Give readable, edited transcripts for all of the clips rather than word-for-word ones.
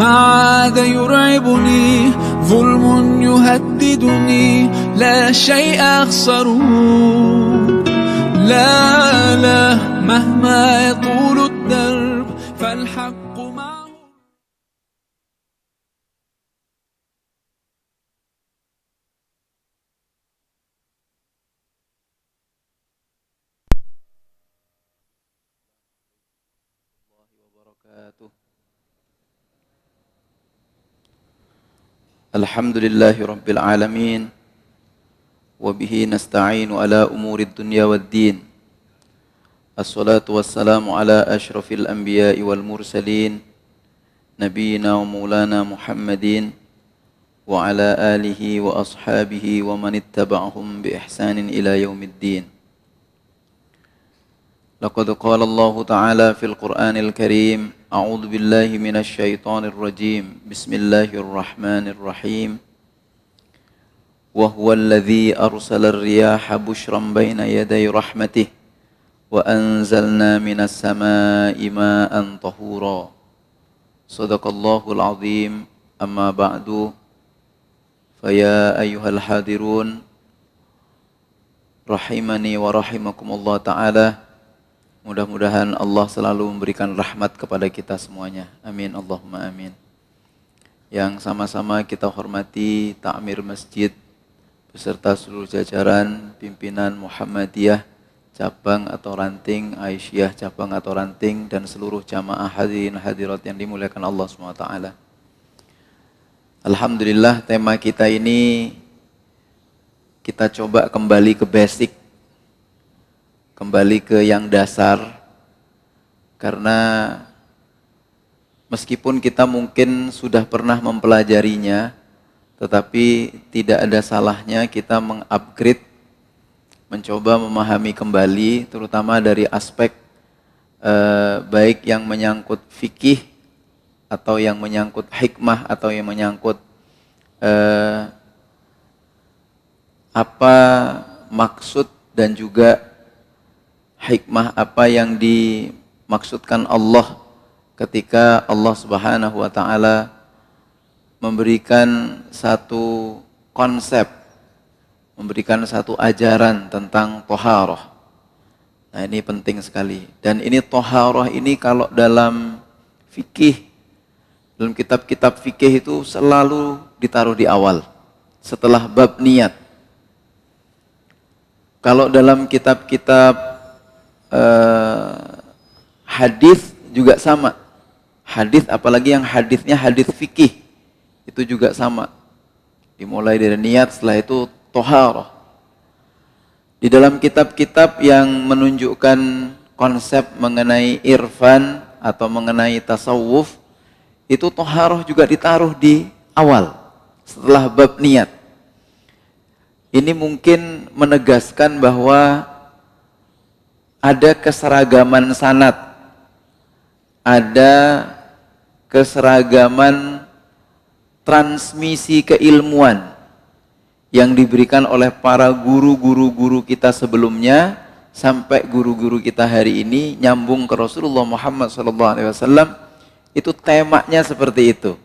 ما عاد يرعبني ظلم يهددني لا شيء أخسره لا لا مهما يطول الدرب فالحق معه. Alhamdulillahi Rabbil Alamin Wabihi nasta'inu ala umuri dunya waddin. Assalatu wassalamu ala ashrafil anbiya'i wal mursalin Nabiina wa maulana Muhammadin Wa ala alihi wa ashabihi wa man ittaba'ahum bi ihsanin ila yaumiddin. Laqad qala Allah Ta'ala fil Qur'anil Karim A'udzu billahi minasy syaithanir rajim. Bismillahirrahmanirrahim. Wa huwal ladzi arsala ar-riyaha bushran baina yaday rahmatih wa anzalna minas samaa'i maa'an tahura. Shadaqallahul azim. Amma ba'du. Faya ayyuhal hadirun rahimani wa rahimakumullah ta'ala. Mudah-mudahan Allah selalu memberikan rahmat kepada kita semuanya. Amin, Allahumma amin. Yang sama-sama kita hormati Ta'mir Masjid beserta seluruh jajaran pimpinan Muhammadiyah cabang atau ranting, Aisyah cabang atau ranting, dan seluruh jamaah hadirin hadirat yang dimuliakan Allah SWT. Alhamdulillah, tema kita ini kita coba kembali ke basic, kembali ke yang dasar, karena meskipun kita mungkin sudah pernah mempelajarinya, tetapi tidak ada salahnya kita mengupgrade, mencoba memahami kembali, terutama dari aspek baik yang menyangkut fikih, atau yang menyangkut hikmah, atau yang menyangkut apa maksud dan juga hikmah apa yang dimaksudkan Allah ketika Allah Subhanahu wa ta'ala memberikan satu konsep, memberikan satu ajaran tentang toharoh. Nah, ini penting sekali. Dan ini toharoh ini kalau dalam fikih, dalam kitab-kitab fikih itu selalu ditaruh di awal, setelah bab niat. Kalau dalam kitab-kitab hadis juga sama. Hadis, apalagi yang hadisnya hadis fikih, itu juga sama. Dimulai dari niat, setelah itu toharoh. Di dalam kitab-kitab yang menunjukkan konsep mengenai irfan atau mengenai tasawuf, itu toharoh juga ditaruh di awal, setelah bab niat. Ini mungkin menegaskan bahwa ada keseragaman sanad, ada keseragaman transmisi keilmuan yang diberikan oleh para guru-guru kita sebelumnya sampai guru-guru kita hari ini, nyambung ke Rasulullah Muhammad SAW. Itu temanya seperti itu.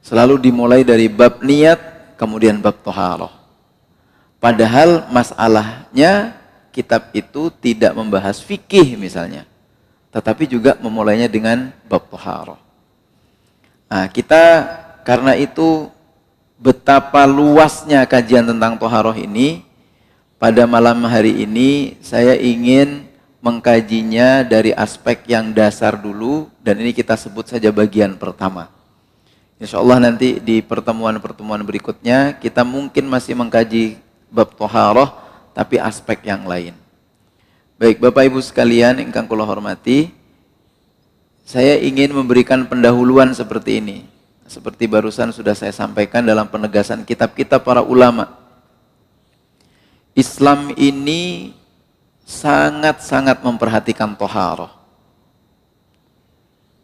Selalu dimulai dari bab niat, kemudian bab toharoh. Padahal masalahnya kitab itu tidak membahas fikih misalnya, tetapi juga memulainya dengan bab toharoh. Nah, kita karena itu betapa luasnya kajian tentang toharoh ini, pada malam hari ini saya ingin mengkajinya dari aspek yang dasar dulu, dan ini kita sebut saja bagian pertama. Insya Allah nanti di pertemuan-pertemuan berikutnya kita mungkin masih mengkaji bab toharoh, tapi aspek yang lain. Baik, Bapak Ibu sekalian ingkang kula hormati, saya ingin memberikan pendahuluan seperti ini. Seperti barusan sudah saya sampaikan dalam penegasan kitab-kitab para ulama. Islam ini sangat-sangat memperhatikan toharoh.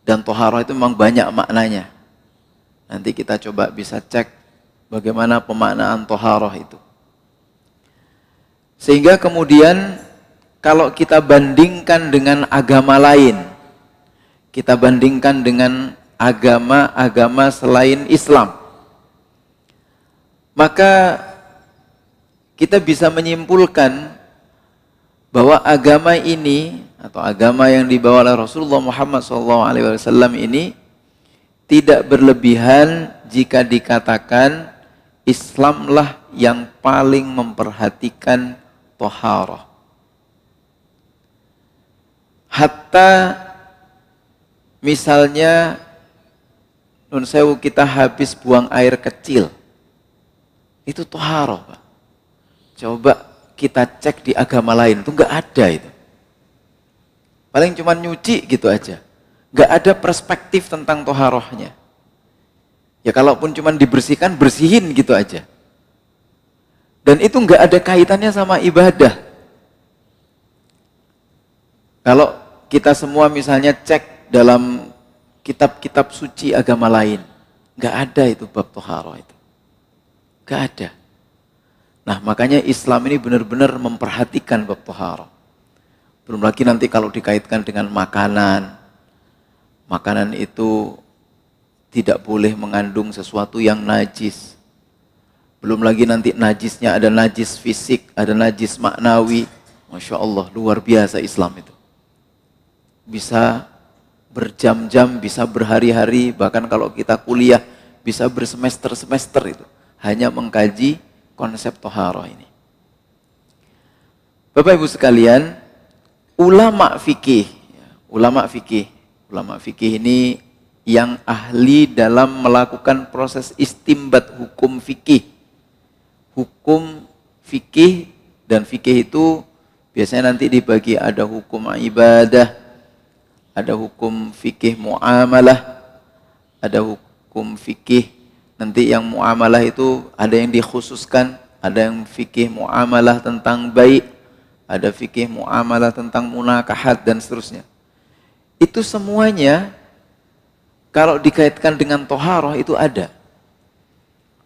Dan toharoh itu memang banyak maknanya. Nanti kita coba bisa cek bagaimana pemaknaan toharoh itu. Sehingga kemudian kalau kita bandingkan dengan agama lain, kita bandingkan dengan agama-agama selain Islam. Maka kita bisa menyimpulkan bahwa agama ini atau agama yang dibawa oleh Rasulullah Muhammad SAW ini tidak berlebihan jika dikatakan Islamlah yang paling memperhatikan thaharah. Hatta misalnya nun sewu kita habis buang air kecil, itu thaharah, Pak. Coba kita cek di agama lain, itu enggak ada itu. Paling cuma nyuci gitu aja. Enggak ada perspektif tentang thaharahnya. Ya kalaupun cuma dibersihkan, bersihin gitu aja. Dan itu enggak ada kaitannya sama ibadah. Kalau kita semua misalnya cek dalam kitab-kitab suci agama lain, enggak ada itu bab thaharah itu. Enggak ada. Nah, makanya Islam ini benar-benar memperhatikan bab thaharah. Belum lagi nanti kalau dikaitkan dengan makanan. Makanan itu tidak boleh mengandung sesuatu yang najis. Belum lagi nanti najisnya ada najis fisik, ada najis maknawi. Masya Allah, luar biasa Islam itu. Bisa berjam-jam, bisa berhari-hari, bahkan kalau kita kuliah bisa bersemester-semester itu. Hanya mengkaji konsep thaharah ini. Bapak Ibu sekalian, ulama fikih ini yang ahli dalam melakukan proses istimbat hukum fikih. Hukum fikih dan fikih itu biasanya nanti dibagi ada hukum ibadah, ada hukum fikih muamalah, ada hukum fikih nanti yang muamalah itu ada yang dikhususkan, ada yang fikih muamalah tentang baik, ada fikih muamalah tentang munakahat dan seterusnya. Itu semuanya kalau dikaitkan dengan thaharah itu ada.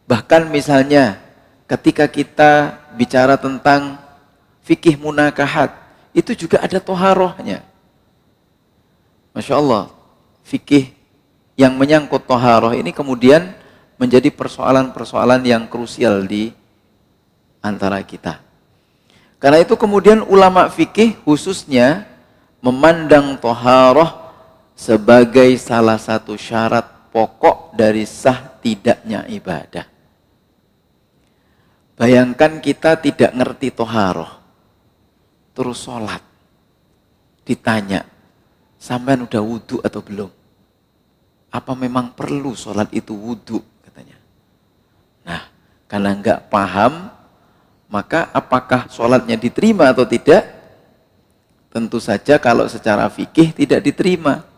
Bahkan misalnya ketika kita bicara tentang fikih munakahat, itu juga ada thaharahnya. Masya Allah, fikih yang menyangkut thaharah ini kemudian menjadi persoalan-persoalan yang krusial di antara kita. Karena itu kemudian ulama fikih khususnya memandang thaharah sebagai salah satu syarat pokok dari sah tidaknya ibadah. Bayangkan kita tidak ngerti thaharah, terus sholat, ditanya, sampean udah wudhu atau belum? Apa memang perlu sholat itu wudhu? Katanya. Nah, karena nggak paham, maka apakah sholatnya diterima atau tidak? Tentu saja kalau secara fikih tidak diterima.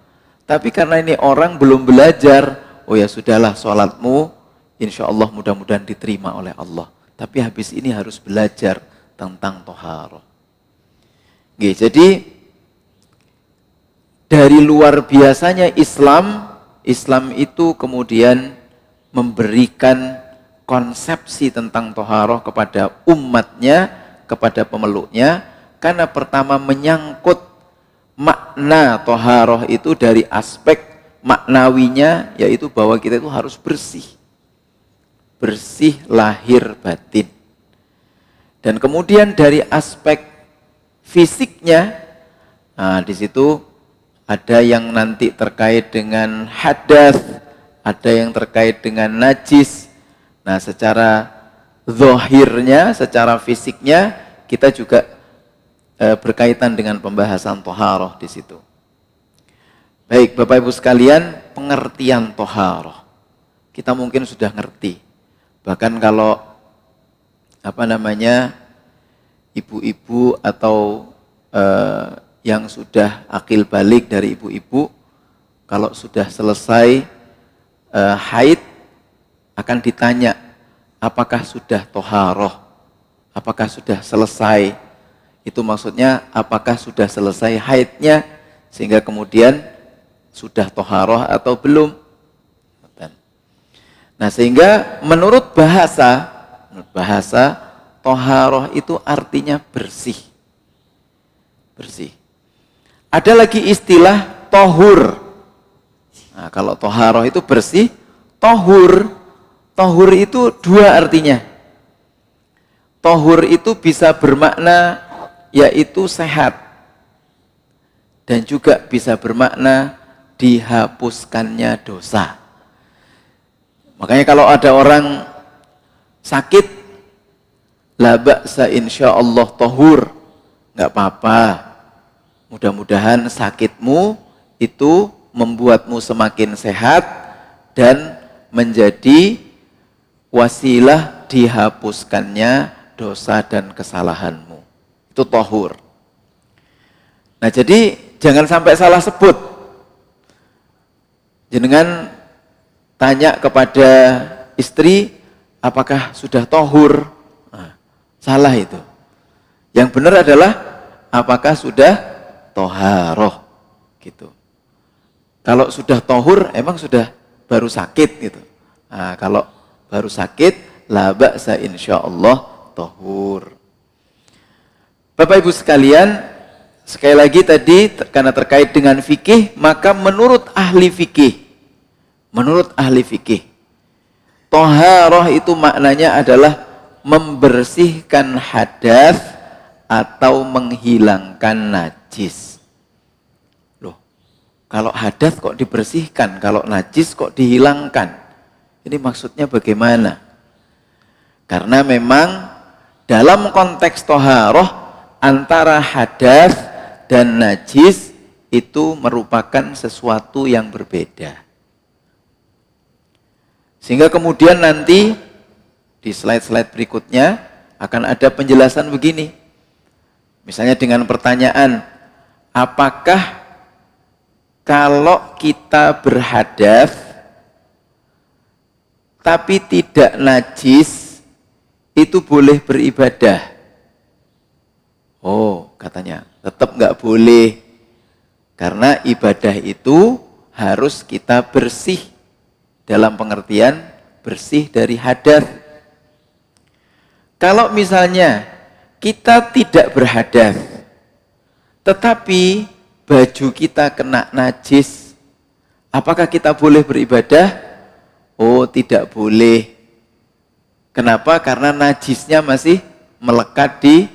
Tapi karena ini orang belum belajar, oh ya sudahlah sholatmu, insya Allah mudah-mudahan diterima oleh Allah. Tapi habis ini harus belajar tentang thaharah. Jadi dari luar biasanya Islam itu kemudian memberikan konsepsi tentang thaharah kepada umatnya, kepada pemeluknya, karena pertama menyangkut makna thaharah itu dari aspek maknawinya, yaitu bahwa kita itu harus bersih. Bersih lahir batin. Dan kemudian dari aspek fisiknya, nah di situ ada yang nanti terkait dengan hadas, ada yang terkait dengan najis. Nah, secara zahirnya, secara fisiknya kita juga berkaitan dengan pembahasan thaharah di situ. Baik, Bapak Ibu sekalian, pengertian thaharah. Kita mungkin sudah ngerti. Bahkan kalau ibu-ibu atau yang sudah akil balik dari ibu-ibu, kalau sudah selesai haid akan ditanya, apakah sudah thaharah? Apakah sudah selesai? Itu maksudnya apakah sudah selesai haidnya sehingga kemudian sudah thaharah atau belum? Nah, sehingga menurut bahasa thaharah itu artinya bersih. Bersih. Ada lagi istilah tohur. Nah, kalau toharoh itu bersih, tohur. Tohur itu dua artinya. Tohur itu bisa bermakna yaitu sehat. Dan juga bisa bermakna dihapuskannya dosa. Makanya kalau ada orang sakit, la ba'sa insyaallah tohur, nggak apa-apa. Mudah-mudahan sakitmu itu membuatmu semakin sehat dan menjadi wasilah dihapuskannya dosa dan kesalahanmu. Itu tohur. Nah, jadi jangan sampai salah sebut. Jenengan tanya kepada istri, apakah sudah tohur? Nah, salah itu. Yang benar adalah apakah sudah toharoh gitu. Kalau sudah tohur, emang sudah baru sakit gitu. Nah, kalau baru sakit, la ba'sa insyaallah tohur. Bapak Ibu sekalian, sekali lagi tadi karena terkait dengan fikih, maka menurut ahli fikih, toharoh itu maknanya adalah membersihkan hadas atau menghilangkan najis. Kalau hadas kok dibersihkan, kalau najis kok dihilangkan. Ini maksudnya bagaimana? Karena memang dalam konteks toharoh antara hadas dan najis itu merupakan sesuatu yang berbeda. Sehingga kemudian nanti di slide-slide berikutnya akan ada penjelasan begini. Misalnya dengan pertanyaan, apakah kalau kita berhadas tapi tidak najis itu boleh beribadah? Oh, katanya tetap nggak boleh, karena ibadah itu harus kita bersih dalam pengertian bersih dari hadas. Kalau misalnya kita tidak berhadas tetapi baju kita kena najis, apakah kita boleh beribadah? Oh, tidak boleh. Kenapa? Karena najisnya masih melekat di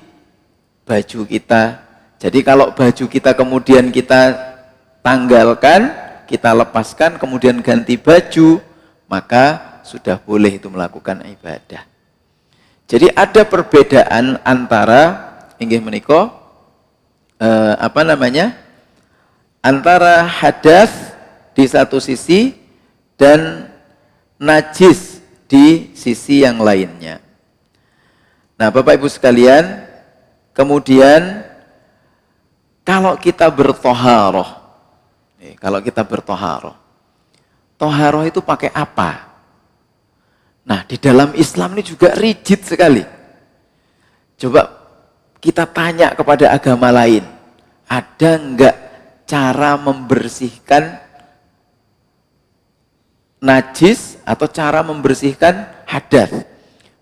baju kita. Jadi kalau baju kita kemudian kita tanggalkan, kita lepaskan, kemudian ganti baju, maka sudah boleh itu melakukan ibadah. Jadi ada perbedaan antara inggih menika antara hadas di satu sisi dan najis di sisi yang lainnya. Nah, Bapak Ibu sekalian, kemudian kalau kita bertoharoh, toharoh itu pakai apa? Nah, di dalam Islam ini juga rigid sekali. Coba kita tanya kepada agama lain, ada enggak cara membersihkan najis atau cara membersihkan hadas?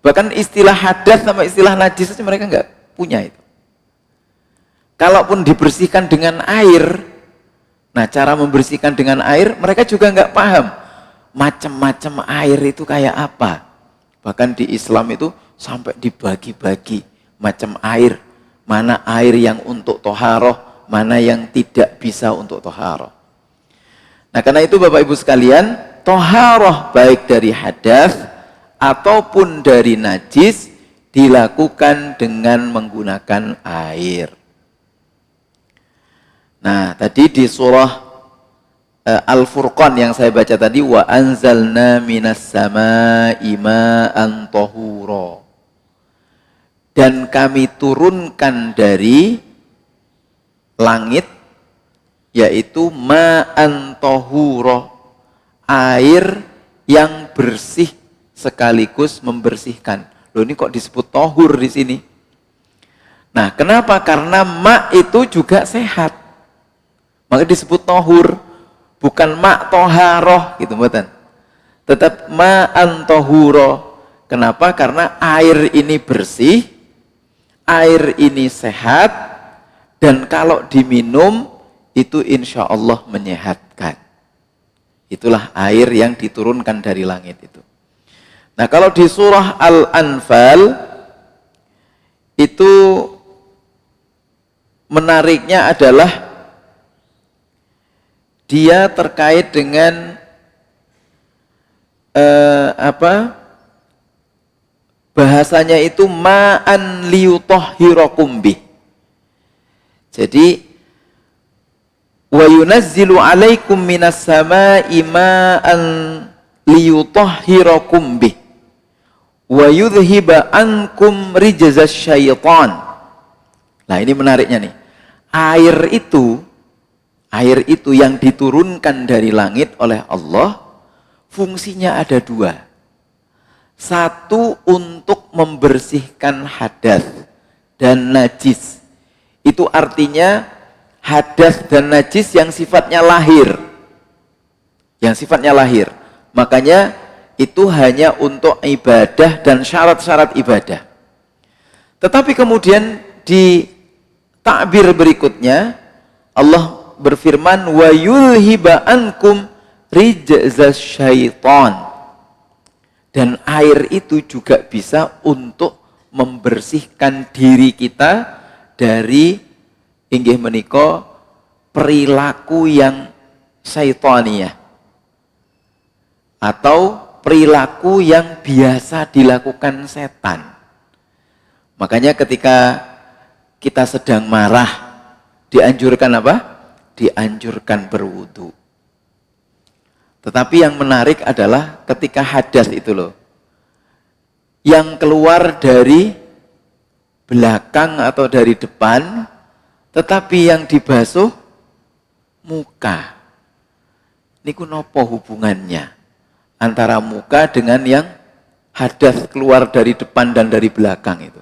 Bahkan istilah hadas sama istilah najis itu mereka enggak punya itu. Kalaupun dibersihkan dengan air, nah cara membersihkan dengan air mereka juga enggak paham. Macam-macam air itu kayak apa? Bahkan di Islam itu sampai dibagi-bagi macam air. Mana air yang untuk toharoh, mana yang tidak bisa untuk toharoh. Nah, karena itu Bapak Ibu sekalian, toharoh baik dari hadas ataupun dari najis dilakukan dengan menggunakan air. Nah, tadi di surah Al-Furqan yang saya baca tadi, wa anzalna minas samaa'i ma'an tahura. Dan kami turunkan dari langit, yaitu ma'an tahura, air yang bersih sekaligus membersihkan. Loh, ini kok disebut tohur di sini? Nah, kenapa? Karena ma' itu juga sehat, maka disebut tohur, bukan ma' toharoh gitu, mboten. Tetap ma'an tahura. Kenapa? Karena air ini bersih, air ini sehat, dan kalau diminum itu insya Allah menyehatkan. Itulah air yang diturunkan dari langit itu. Nah, kalau di surah Al-Anfal itu menariknya adalah dia terkait dengan bahasanya itu ma'an liyutahhirakum bih. Jadi wa yunazzilu 'alaikum minas sama'i ma'an liyutahhirakum bih wa yudhhiba ankum rijzas syaitan. Nah, ini menariknya nih. Air itu yang diturunkan dari langit oleh Allah, fungsinya ada dua. Satu, untuk membersihkan hadas dan najis. Itu artinya hadas dan najis yang sifatnya lahir. Yang sifatnya lahir. Makanya itu hanya untuk ibadah dan syarat-syarat ibadah. Tetapi kemudian di takbir berikutnya Allah berfirman wa yulhiba ankum rijzas syaitan. Dan air itu juga bisa untuk membersihkan diri kita dari inggih menika perilaku yang syaitaniyah atau perilaku yang biasa dilakukan setan. Makanya ketika kita sedang marah, dianjurkan apa? Dianjurkan berwudu. Tetapi yang menarik adalah ketika hadas itu loh, yang keluar dari belakang atau dari depan, tetapi yang dibasuh muka. Niku nopo hubungannya antara muka dengan yang hadas keluar dari depan dan dari belakang itu.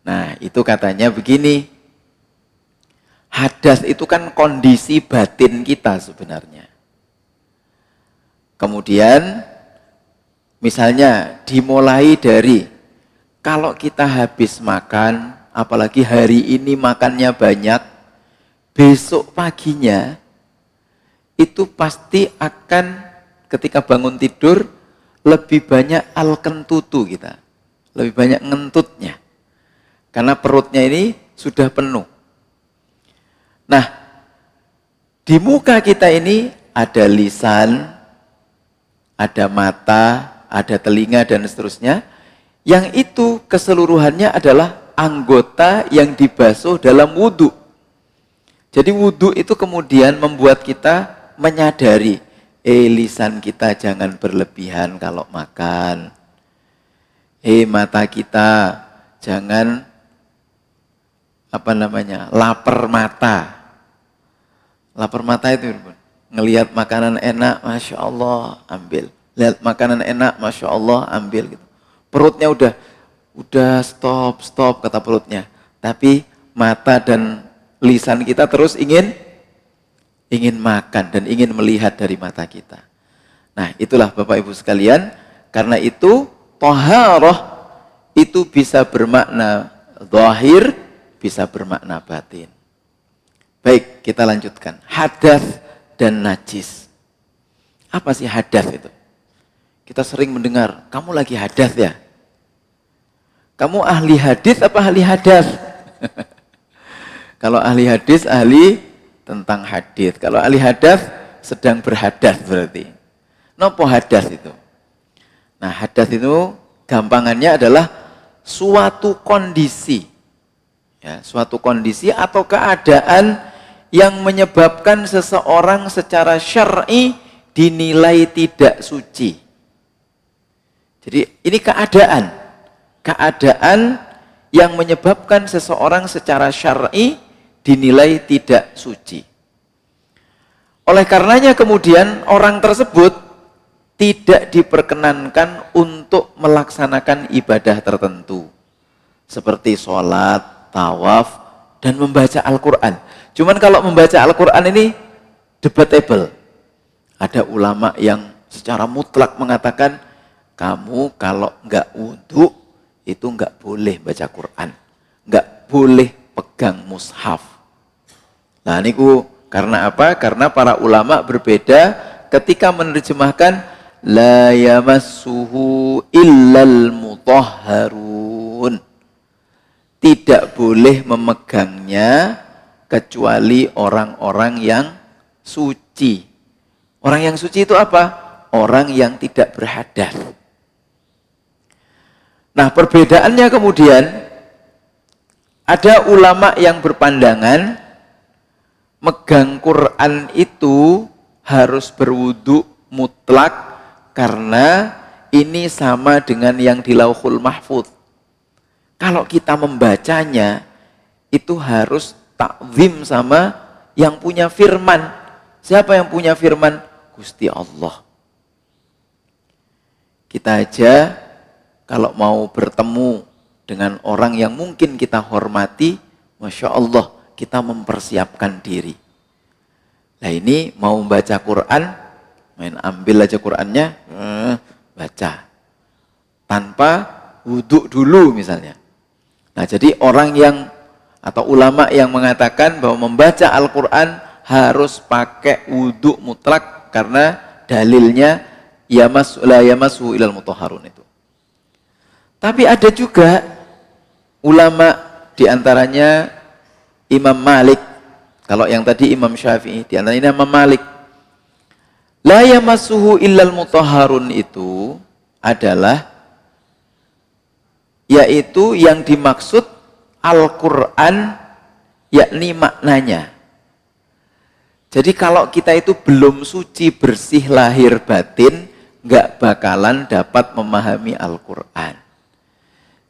Nah, itu katanya begini, hadas itu kan kondisi batin kita sebenarnya. Kemudian misalnya dimulai dari kalau kita habis makan, apalagi hari ini makannya banyak, besok paginya itu pasti akan ketika bangun tidur lebih banyak al-kentutu kita. Lebih banyak ngentutnya. Karena perutnya ini sudah penuh. Nah, di muka kita ini ada lisan, ada mata, ada telinga, dan seterusnya. Yang itu keseluruhannya adalah anggota yang dibasuh dalam wudhu. Jadi wudhu itu kemudian membuat kita menyadari, lisan kita jangan berlebihan kalau makan. Mata kita jangan lapar mata. Lapar mata itu ngelihat makanan enak, Masya Allah, ambil. Lihat makanan enak, Masya Allah, ambil. Gitu. Perutnya udah stop, kata perutnya. Tapi mata dan lisan kita terus ingin makan dan ingin melihat dari mata kita. Nah, itulah Bapak Ibu sekalian. Karena itu, thaharah itu bisa bermakna zahir, bisa bermakna batin. Baik, kita lanjutkan. Hadas dan najis. Apa sih hadas itu? Kita sering mendengar, kamu lagi hadas ya? Kamu ahli hadis apa ahli hadas? Kalau ahli hadis, ahli tentang hadis. Kalau ahli hadas, sedang berhadas berarti. Nopo hadas itu? Nah, hadas itu gampangannya adalah suatu kondisi. Ya, suatu kondisi atau keadaan yang menyebabkan seseorang secara syar'i dinilai tidak suci. Jadi ini keadaan yang menyebabkan seseorang secara syar'i dinilai tidak suci. Oleh karenanya kemudian orang tersebut tidak diperkenankan untuk melaksanakan ibadah tertentu. Seperti sholat, tawaf, dan membaca Al-Quran. Cuman kalau membaca Al-Quran ini debatable. Ada ulama yang secara mutlak mengatakan, kamu kalau nggak wudhu, itu nggak boleh baca Quran. Nggak boleh pegang mushaf. Nah, niku karena apa? Karena para ulama berbeda ketika menerjemahkan la yamassuhu illal mutahharun. Tidak boleh memegangnya kecuali orang-orang yang suci. Orang yang suci itu apa? Orang yang tidak berhadas. Nah, perbedaannya kemudian ada ulama yang berpandangan megang Quran itu harus berwudu mutlak karena ini sama dengan yang di Lauhul Mahfuz. Kalau kita membacanya itu harus takzim sama yang punya firman. Siapa yang punya firman? Gusti Allah. Kita aja kalau mau bertemu dengan orang yang mungkin kita hormati, Masya Allah, kita mempersiapkan diri. Nah ini mau baca Quran, main ambil aja Qurannya, baca. Tanpa wudhu dulu misalnya. Nah jadi orang yang, atau ulama yang mengatakan bahwa membaca Al-Quran harus pakai wudhu mutlak, karena dalilnya la yamassuhu ilal mutahharun itu. Tapi ada juga ulama diantaranya Imam Malik. Kalau yang tadi Imam Syafi'i, diantaranya Imam Malik. La yamassuhu illal mutahharun itu adalah yaitu yang dimaksud Al-Quran, yakni maknanya. Jadi kalau kita itu belum suci bersih lahir batin, nggak bakalan dapat memahami Al-Quran.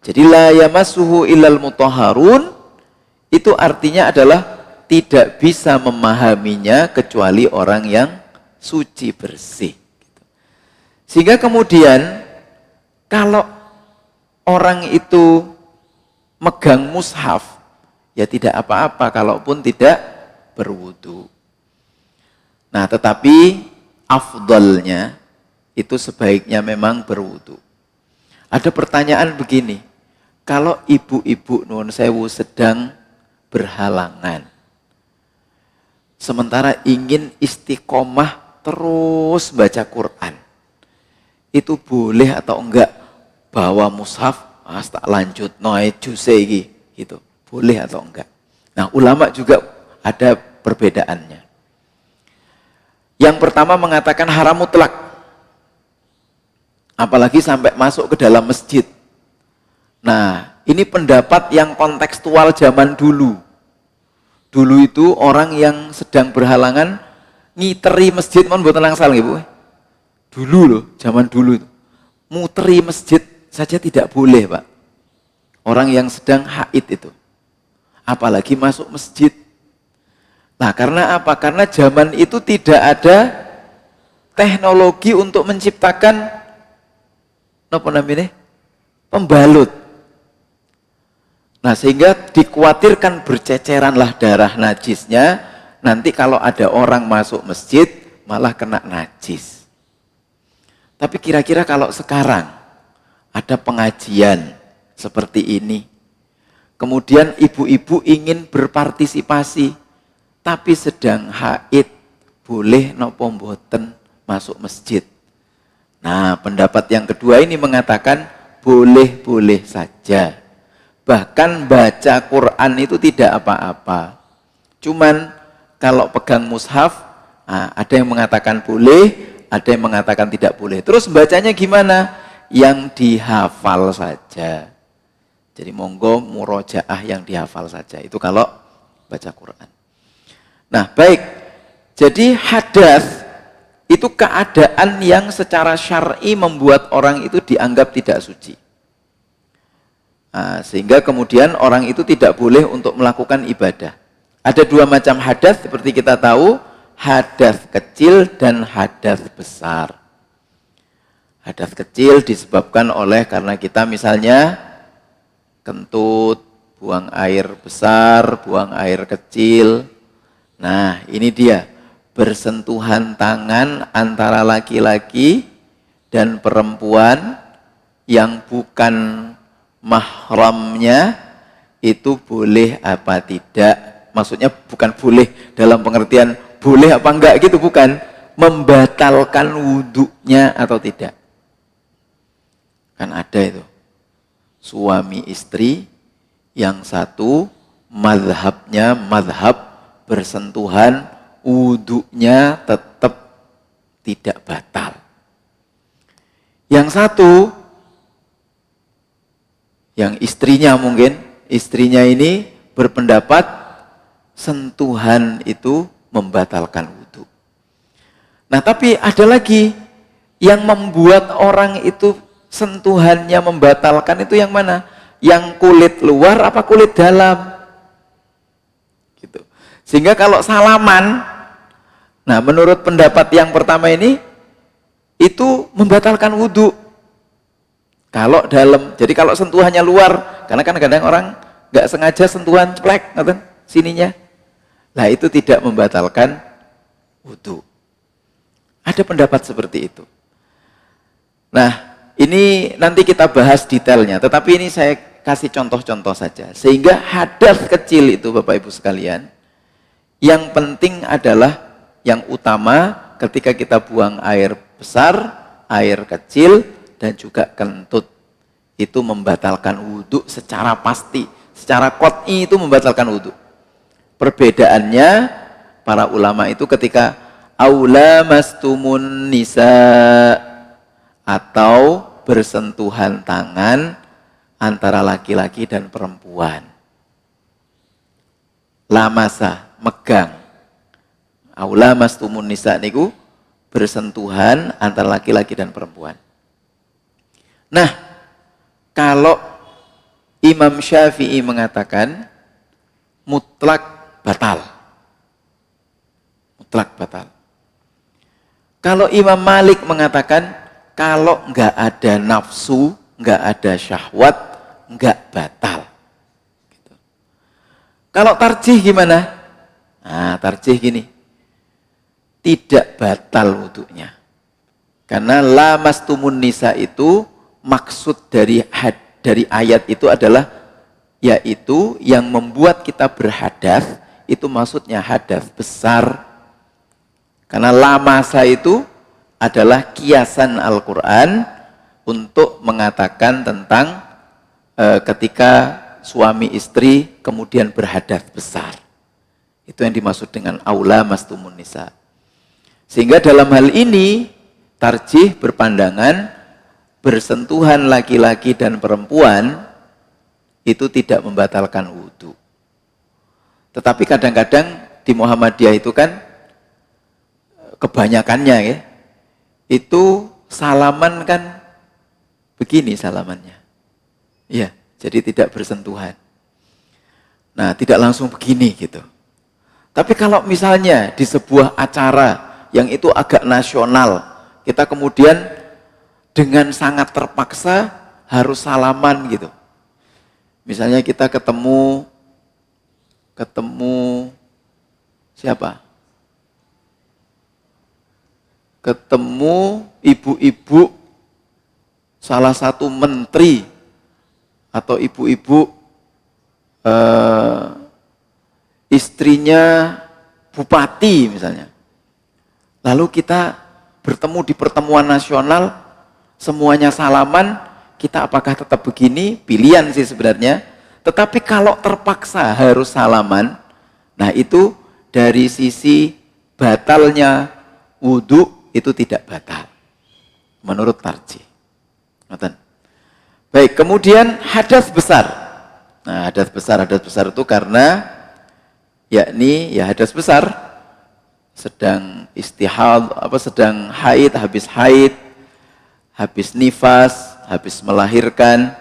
Jadi la yamassuhu illal mutahharun itu artinya adalah tidak bisa memahaminya kecuali orang yang suci bersih. Sehingga kemudian kalau orang itu megang mushaf, ya tidak apa-apa kalaupun tidak berwudu. Nah, tetapi afdalnya itu sebaiknya memang berwudu. Ada pertanyaan begini, kalau ibu-ibu nuwun sewu sedang berhalangan, sementara ingin istiqomah terus baca Quran, itu boleh atau enggak bawa mushaf, tak lanjut noe juse gitu, boleh atau enggak? Nah, ulama juga ada perbedaannya. Yang pertama mengatakan haram mutlak, apalagi sampai masuk ke dalam masjid. Nah, ini pendapat yang kontekstual zaman dulu. Dulu itu orang yang sedang berhalangan ngiteri masjid, mohon buat langsal nggih Bu. Dulu loh, zaman dulu itu. Muteri masjid saja tidak boleh, Pak. Orang yang sedang haid itu. Apalagi masuk masjid. Nah, karena apa? Karena zaman itu tidak ada teknologi untuk menciptakan apa namanya? Pembalut. Nah, sehingga dikhawatirkan berceceranlah darah najisnya, nanti kalau ada orang masuk masjid malah kena najis. Tapi kira-kira kalau sekarang ada pengajian seperti ini, kemudian ibu-ibu ingin berpartisipasi, tapi sedang haid, boleh napa mboten masuk masjid? Nah, pendapat yang kedua ini mengatakan boleh-boleh saja. Bahkan baca Quran itu tidak apa-apa. Cuman kalau pegang mushaf, ada yang mengatakan boleh, ada yang mengatakan tidak boleh. Terus bacanya gimana? Yang dihafal saja. Jadi monggo murojaah yang dihafal saja. Itu kalau baca Quran. Nah, baik. Jadi hadas itu keadaan yang secara syar'i membuat orang itu dianggap tidak suci. Nah, sehingga kemudian orang itu tidak boleh untuk melakukan ibadah. Ada dua macam hadas seperti kita tahu, hadas kecil dan hadas besar. Hadas kecil disebabkan oleh karena kita misalnya kentut, buang air besar, buang air kecil. Nah, ini dia, bersentuhan tangan antara laki-laki dan perempuan yang bukan mahramnya itu boleh apa tidak? Maksudnya bukan boleh dalam pengertian boleh apa enggak gitu, bukan. membatalkan wudhunya atau tidak? Kan ada itu. Suami istri yang satu mazhabnya mazhab bersentuhan, wudhunya tetap tidak batal. Yang satu, yang istrinya mungkin, istrinya ini berpendapat sentuhan itu membatalkan wudhu. Nah tapi ada lagi yang membuat orang itu sentuhannya membatalkan itu yang mana? Yang kulit luar apa kulit dalam? Gitu. Sehingga kalau salaman, nah menurut pendapat yang pertama ini, itu membatalkan wudhu. Kalau dalam, jadi kalau sentuhannya luar, karena kan kadang orang nggak sengaja sentuhan ceplek, sininya. Nah itu tidak membatalkan wudhu. Ada pendapat seperti itu. Nah ini nanti kita bahas detailnya, tetapi ini saya kasih contoh-contoh saja. Sehingga hadas kecil itu Bapak Ibu sekalian, yang penting adalah yang utama ketika kita buang air besar, air kecil, dan juga kentut. Itu membatalkan wudhu secara pasti. Secara qat'i itu membatalkan wudhu. Perbedaannya para ulama itu ketika aula mastumun nisa atau bersentuhan tangan antara laki-laki dan perempuan. Lamasa, megang. Aula mastumun nisa niku bersentuhan antara laki-laki dan perempuan. Nah, kalau Imam Syafi'i mengatakan mutlak batal. Mutlak batal. Kalau Imam Malik mengatakan kalau nggak ada nafsu, nggak ada syahwat, nggak batal. Gitu. Kalau tarjih gimana? Nah, tarjih gini. Tidak batal wudhunya. Karena lamastumun nisa itu maksud dari ayat itu adalah yaitu yang membuat kita berhadas itu maksudnya hadas besar. Karena lamasa itu adalah kiasan Al-Quran untuk mengatakan tentang ketika suami istri kemudian berhadas besar. Itu yang dimaksud dengan aula mastumun nisa. Sehingga dalam hal ini tarjih berpandangan bersentuhan laki-laki dan perempuan itu tidak membatalkan wudhu. Tetapi kadang-kadang di Muhammadiyah itu kan kebanyakannya ya, itu salaman kan begini salamannya. Iya, jadi tidak bersentuhan. Nah, tidak langsung begini gitu. Tapi kalau misalnya di sebuah acara yang itu agak nasional, kita kemudian dengan sangat terpaksa harus salaman gitu. Misalnya kita ketemu siapa? Ketemu ibu-ibu salah satu menteri atau ibu-ibu istrinya bupati misalnya. Lalu kita bertemu di pertemuan nasional, semuanya salaman, kita apakah tetap begini? Pilihan sih sebenarnya. Tetapi kalau terpaksa harus salaman, nah itu dari sisi batalnya wudhu itu tidak batal. Menurut tarjih. Baik, kemudian hadas besar. Nah, hadas besar itu karena yakni ya hadas besar sedang istihad, sedang haid, habis nifas, habis melahirkan,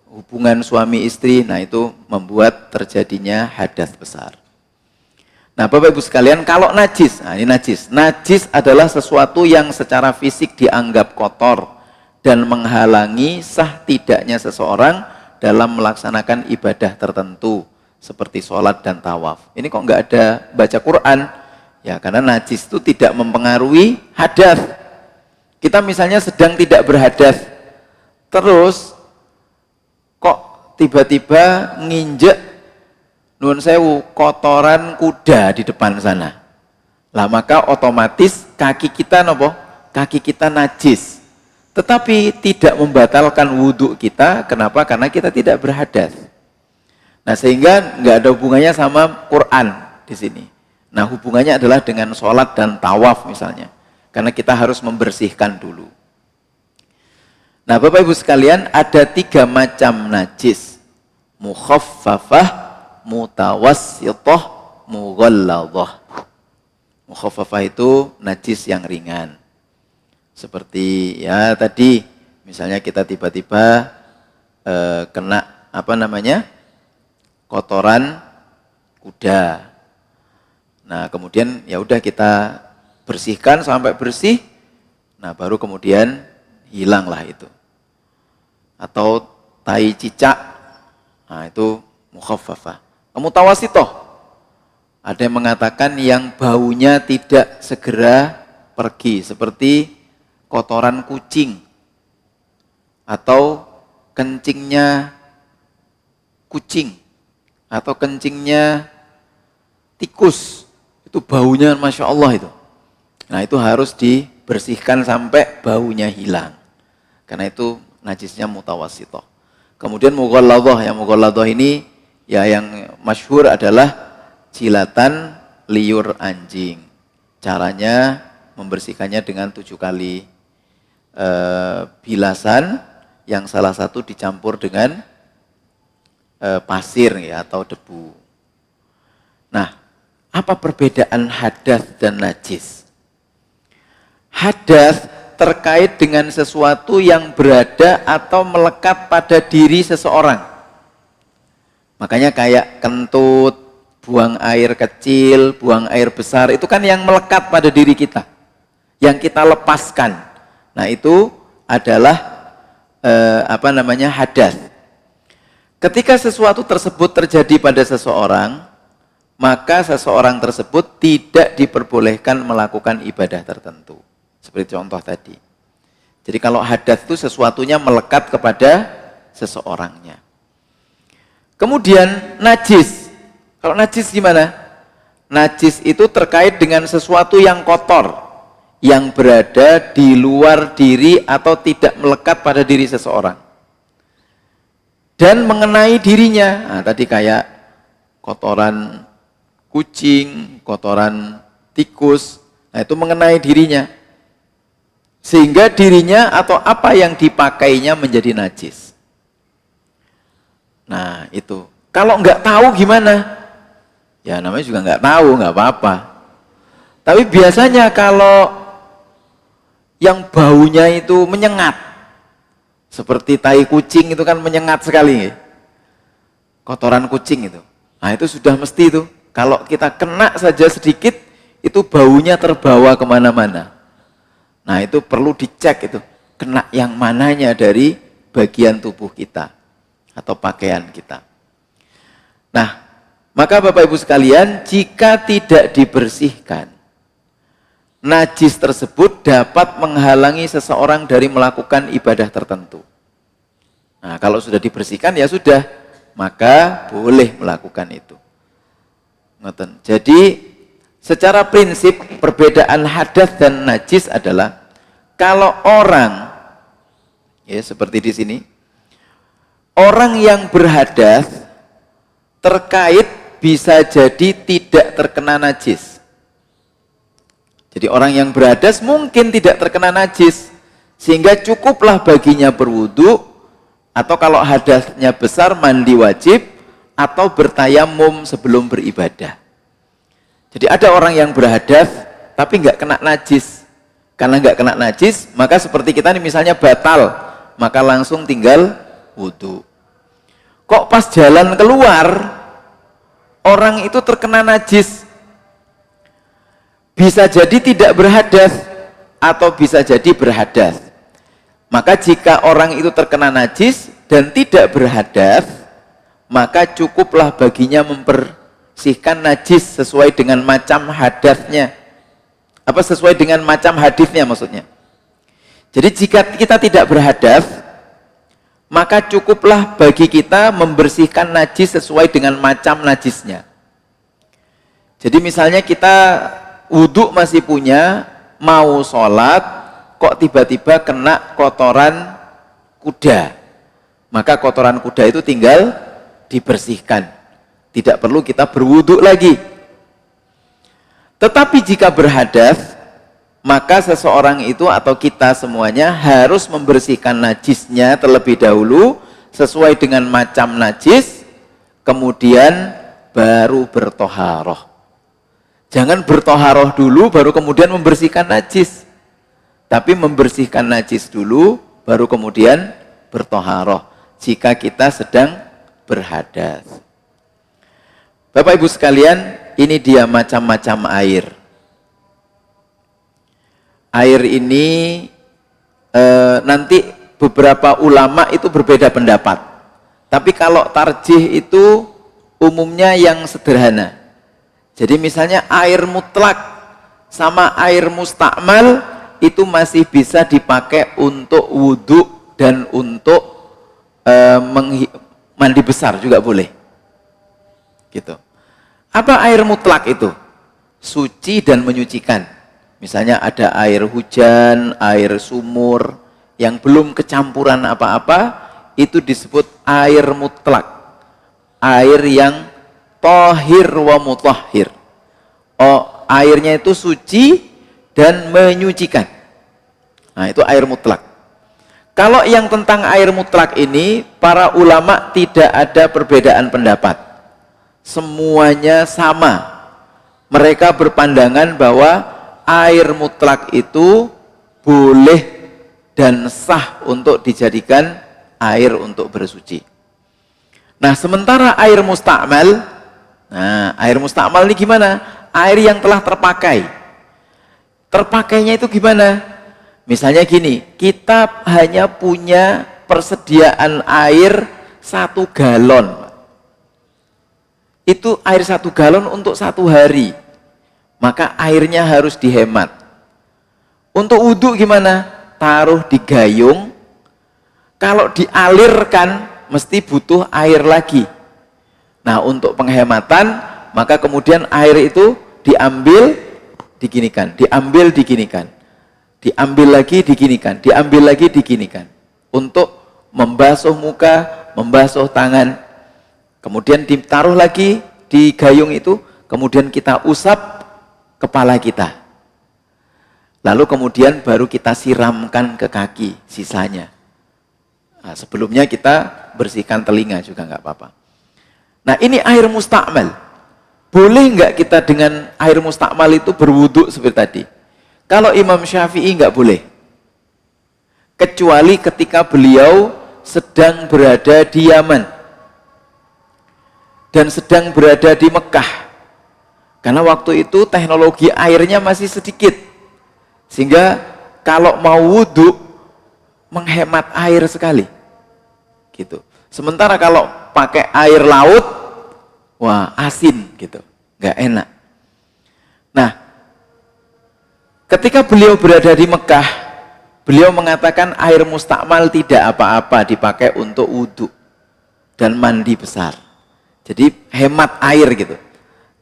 hubungan suami istri, nah itu membuat terjadinya hadas besar. Nah Bapak Ibu sekalian, kalau najis, nah ini najis. Najis adalah sesuatu yang secara fisik dianggap kotor dan menghalangi sah tidaknya seseorang dalam melaksanakan ibadah tertentu seperti sholat dan tawaf. Ini kok nggak ada baca Quran? Ya karena najis itu tidak mempengaruhi hadas. Kita misalnya sedang tidak berhadas, terus kok tiba-tiba nginjek nuwun sewu kotoran kuda di depan sana. Lah maka otomatis kaki kita nopo? Kaki kita najis. Tetapi tidak membatalkan wudhu kita. Kenapa? Karena kita tidak berhadas. Nah sehingga nggak ada hubungannya sama Quran di sini. Nah hubungannya adalah dengan sholat dan tawaf misalnya. Karena kita harus membersihkan dulu. Nah Bapak Ibu sekalian, ada 3 macam najis. Mukhaffafah, mutawassithah, mughalladhah. Mukhaffafah itu najis yang ringan. Seperti ya tadi, misalnya kita tiba-tiba kena kotoran kuda. Nah kemudian ya udah kita bersihkan sampai bersih. Nah baru kemudian hilanglah itu. Atau tai cicak, nah itu mukhaffafah. Mutawassithah, ada yang mengatakan yang baunya tidak segera pergi, seperti kotoran kucing atau kencingnya kucing atau kencingnya tikus, itu baunya Masya Allah itu. Nah itu harus dibersihkan sampai baunya hilang, karena itu najisnya mutawassithah. Kemudian mughalladhah, yang mughalladhah ini ya yang masyhur adalah jilatan liur anjing. Caranya membersihkannya dengan 7 kali bilasan, yang salah satu dicampur dengan pasir ya atau debu. Nah, apa perbedaan hadas dan najis? Hadas terkait dengan sesuatu yang berada atau melekat pada diri seseorang. Makanya kayak kentut, buang air kecil, buang air besar, itu kan yang melekat pada diri kita, yang kita lepaskan. Nah itu adalah hadas. Ketika sesuatu tersebut terjadi pada seseorang, maka seseorang tersebut tidak diperbolehkan melakukan ibadah tertentu. Seperti contoh tadi. Jadi kalau hadas itu sesuatunya melekat kepada seseorangnya. Kemudian najis. Kalau najis gimana? Najis itu terkait dengan sesuatu yang kotor, yang berada di luar diri atau tidak melekat pada diri seseorang. Dan mengenai dirinya. Nah, tadi kayak kotoran kucing, kotoran tikus. Nah, itu mengenai dirinya. Sehingga dirinya atau apa yang dipakainya menjadi najis. Nah itu. Kalau nggak tahu gimana? Ya namanya juga nggak tahu, nggak apa-apa. Tapi biasanya kalau yang baunya itu menyengat, seperti tai kucing itu kan menyengat sekali. Kotoran kucing itu. Nah itu sudah mesti itu. Kalau kita kena saja sedikit, itu baunya terbawa kemana-mana. Nah itu perlu dicek itu, kena yang mananya dari bagian tubuh kita atau pakaian kita. Nah, maka Bapak Ibu sekalian, jika tidak dibersihkan, najis tersebut dapat menghalangi seseorang dari melakukan ibadah tertentu. Nah, kalau sudah dibersihkan ya sudah, maka boleh melakukan itu. Jadi secara prinsip perbedaan hadas dan najis adalah kalau orang, ya seperti di sini, orang yang berhadas terkait bisa jadi tidak terkena najis. Jadi orang yang berhadas mungkin tidak terkena najis, sehingga cukuplah baginya berwudu, atau kalau hadasnya besar mandi wajib, atau bertayamum sebelum beribadah. Jadi ada orang yang berhadas tapi nggak kena najis. Karena nggak kena najis, maka seperti kita nih misalnya batal, maka langsung tinggal wudu. Kok pas jalan keluar, orang itu terkena najis? Bisa jadi tidak berhadas, atau bisa jadi berhadas. Maka jika orang itu terkena najis dan tidak berhadas, maka cukuplah baginya membersihkan najis sesuai dengan macam hadasnya. Apa sesuai dengan macam hadisnya maksudnya. Jadi jika kita tidak berhadas, maka cukuplah bagi kita membersihkan najis sesuai dengan macam najisnya. Jadi misalnya kita wudhu masih punya, mau sholat, kok tiba-tiba kena kotoran kuda. Maka kotoran kuda itu tinggal dibersihkan. Tidak perlu kita berwudhu lagi. Tetapi jika berhadas, maka seseorang itu atau kita semuanya harus membersihkan najisnya terlebih dahulu sesuai dengan macam najis, kemudian baru bertoharoh. Jangan bertoharoh dulu baru kemudian membersihkan najis. Tapi membersihkan najis dulu baru kemudian bertoharoh jika kita sedang berhadas. Bapak Ibu sekalian, ini dia macam-macam air. Air ini nanti beberapa ulama itu berbeda pendapat. Tapi kalau tarjih itu umumnya yang sederhana. Jadi misalnya air mutlak sama air mustakmal itu masih bisa dipakai untuk wudhu dan untuk mandi besar juga boleh. Gitu. Apa air mutlak itu? Suci dan menyucikan. Misalnya ada air hujan, air sumur yang belum kecampuran apa-apa, itu disebut air mutlak. Air yang tohir wa mutahhir. Oh, airnya itu suci dan menyucikan. Nah, itu air mutlak. Kalau yang tentang air mutlak ini, para ulama tidak ada perbedaan pendapat. Semuanya sama. Mereka berpandangan bahwa air mutlak itu boleh dan sah untuk dijadikan air untuk bersuci. Nah, sementara air mustakmal, air mustakmal ini gimana? Air yang telah terpakai. Terpakainya itu gimana? Misalnya gini, kita hanya punya persediaan air 1 galon. Itu air 1 galon untuk 1 hari. Maka airnya harus dihemat. Untuk wudhu gimana? Taruh di gayung. Kalau dialirkan, mesti butuh air lagi. Nah, untuk penghematan, maka kemudian air itu diambil, diginikan, diambil, diginikan, diambil lagi, diginikan, diambil lagi, diginikan, untuk membasuh muka, membasuh tangan, kemudian ditaruh lagi di gayung itu, kemudian kita usap kepala kita, lalu kemudian baru kita siramkan ke kaki sisanya. Nah, sebelumnya kita bersihkan telinga juga nggak apa-apa. Nah, ini air mustakmal. Boleh nggak kita dengan air mustakmal itu berwudhu seperti tadi? Kalau Imam Syafi'i nggak boleh. Kecuali ketika beliau sedang berada di Yaman. Dan sedang berada di Mekah. Karena waktu itu teknologi airnya masih sedikit. Sehingga kalau mau wudhu, menghemat air sekali. Gitu. Sementara kalau pakai air laut, wah asin gitu, nggak enak. Nah, ketika beliau berada di Mekah, beliau mengatakan air mustakmal tidak apa-apa dipakai untuk wudhu dan mandi besar. Jadi hemat air gitu.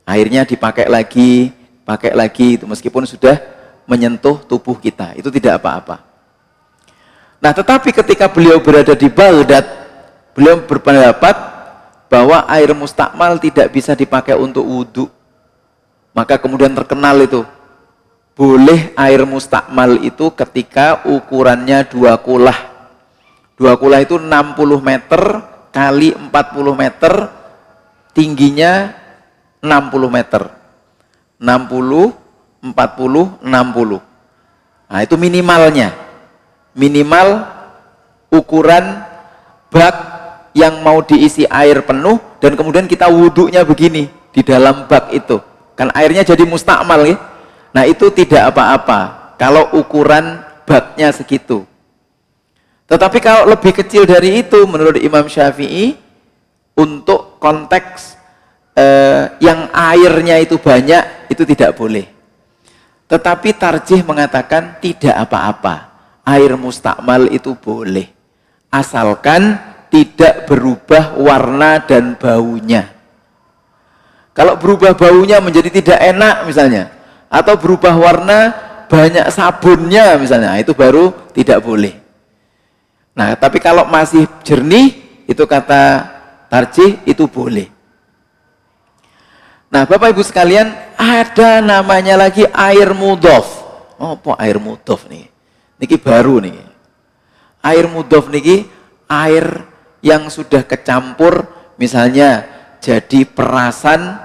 Airnya dipakai lagi, pakai lagi itu meskipun sudah menyentuh tubuh kita, itu tidak apa-apa. Nah, tetapi ketika beliau berada di Baghdad, beliau berpendapat bahwa air mustakmal tidak bisa dipakai untuk wudhu. Maka kemudian terkenal itu, boleh air mustakmal itu ketika ukurannya 2 kulah. 2 kulah itu 60 meter kali 40 meter, tingginya 60 meter. 60, 40, 60. Nah, itu minimalnya. Minimal ukuran bak yang mau diisi air penuh dan kemudian kita wudhunya begini di dalam bak itu. Kan airnya jadi mustakmal ya. Nah, itu tidak apa-apa kalau ukuran baknya segitu. Tetapi kalau lebih kecil dari itu menurut Imam Syafi'i, untuk konteks yang airnya itu banyak, itu tidak boleh. Tetapi tarjih mengatakan tidak apa-apa. Air mustakmal itu boleh. Asalkan tidak berubah warna dan baunya. Kalau berubah baunya menjadi tidak enak misalnya, atau berubah warna banyak sabunnya misalnya, itu baru tidak boleh. Nah, tapi kalau masih jernih, itu kata tarjih, itu boleh. Nah, Bapak Ibu sekalian, ada namanya lagi air mudhof. Oh, apa air mudhof nih? Niki baru nih. Air mudhof niki air yang sudah kecampur, misalnya jadi perasan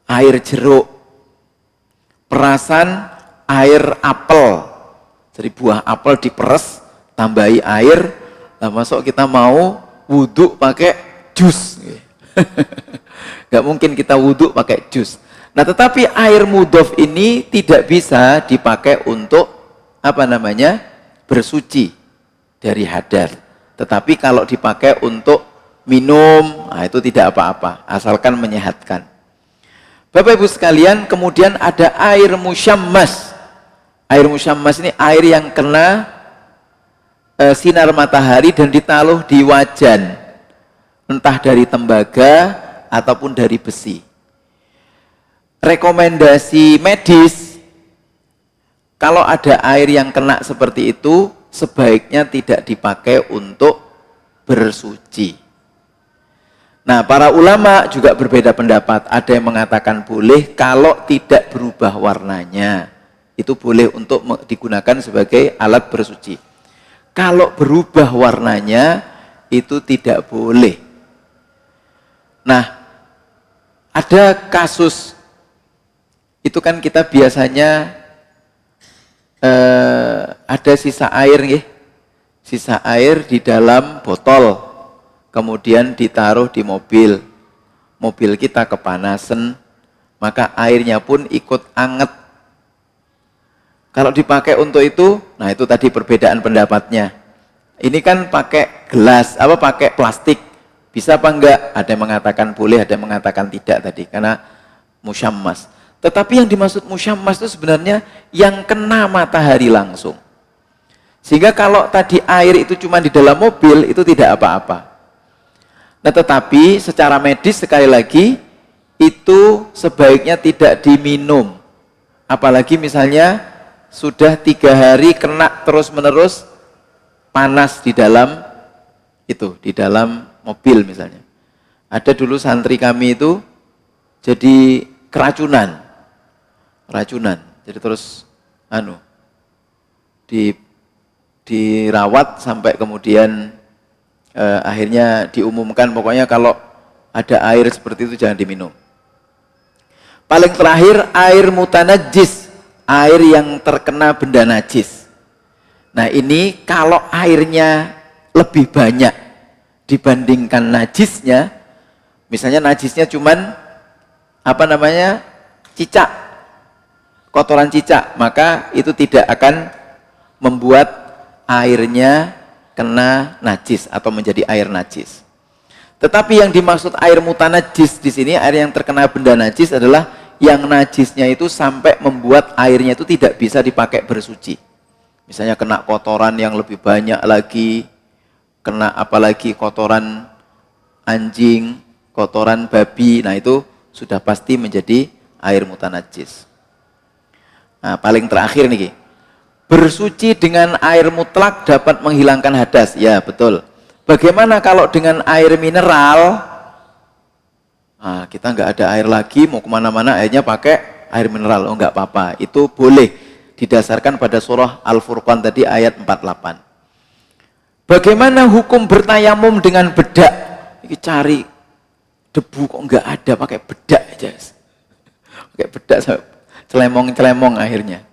air jeruk, perasan air apel. Jadi buah apel diperes, tambahi air, nah masuk kita mau wudhu pakai jus. Gak mungkin kita wudhu pakai jus. Nah, tetapi air mudhof ini tidak bisa dipakai untuk bersuci dari hadas. Tetapi kalau dipakai untuk minum, nah itu tidak apa-apa, asalkan menyehatkan. Bapak Ibu sekalian, kemudian ada air musyammas. Air musyammas ini air yang kena sinar matahari dan ditaruh di wajan, entah dari tembaga ataupun dari besi. Rekomendasi medis, kalau ada air yang kena seperti itu, sebaiknya tidak dipakai untuk bersuci. Nah, para ulama juga berbeda pendapat. Ada yang mengatakan boleh kalau tidak berubah warnanya. Itu boleh untuk digunakan sebagai alat bersuci. Kalau berubah warnanya, itu tidak boleh. Nah, ada kasus, itu kan kita biasanya ada sisa air, sisa air di dalam botol, kemudian ditaruh di mobil kita kepanasan, maka airnya pun ikut anget. Kalau dipakai untuk itu, nah itu tadi perbedaan pendapatnya. Ini kan pakai gelas, pakai plastik, bisa apa enggak? Ada yang mengatakan boleh, ada yang mengatakan tidak tadi, karena musyammas. Tetapi yang dimaksud musyammas itu sebenarnya yang kena matahari langsung. Sehingga kalau tadi air itu cuma di dalam mobil, itu tidak apa-apa. Nah, tetapi secara medis sekali lagi, itu sebaiknya tidak diminum. Apalagi misalnya sudah 3 hari kena terus-menerus panas di dalam mobil misalnya. Ada dulu santri kami itu jadi keracunan. Jadi terus dirawat sampai kemudian akhirnya diumumkan pokoknya kalau ada air seperti itu jangan diminum. Paling terakhir air mutanajjis, air yang terkena benda najis. Nah, ini kalau airnya lebih banyak dibandingkan najisnya, misalnya najisnya cuman cicak, kotoran cicak, maka itu tidak akan membuat airnya kena najis atau menjadi air najis. Tetapi yang dimaksud air mutanajjis di sini, air yang terkena benda najis adalah yang najisnya itu sampai membuat airnya itu tidak bisa dipakai bersuci. Misalnya kena kotoran yang lebih banyak lagi, kena apalagi kotoran anjing, kotoran babi, nah itu sudah pasti menjadi air mutanajjis. Nah, paling terakhir nih, bersuci dengan air mutlak dapat menghilangkan hadas. Ya, betul. Bagaimana kalau dengan air mineral? Nah, kita nggak ada air lagi, mau kemana-mana airnya pakai air mineral. Oh, nggak apa-apa. Itu boleh, didasarkan pada surah Al-Furqan tadi ayat 48. Bagaimana hukum bertayamum dengan bedak? Ini cari debu kok nggak ada, pakai bedak aja. Pakai bedak, celemong-celemong akhirnya.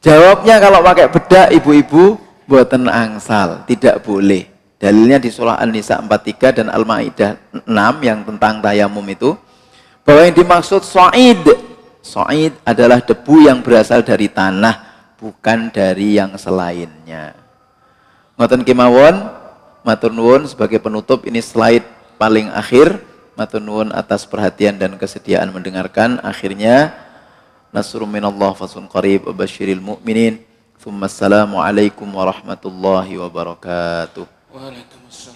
Jawabnya kalau pakai bedak, ibu-ibu, buatan angsal, tidak boleh. Dalilnya di surah An-Nisa 43 dan Al-Maidah 6 yang tentang tayamum itu, bahwa yang dimaksud so'id adalah debu yang berasal dari tanah, bukan dari yang selainnya. Ngoten kemawon, matur nuwun sebagai penutup, ini slide paling akhir. Matur nuwun atas perhatian dan kesediaan mendengarkan. Akhirnya, nasrun minallah fasun qarib wa basyiril mu'minin. Assalamualaikum warahmatullahi wabarakatuh. Waalaikumsalam.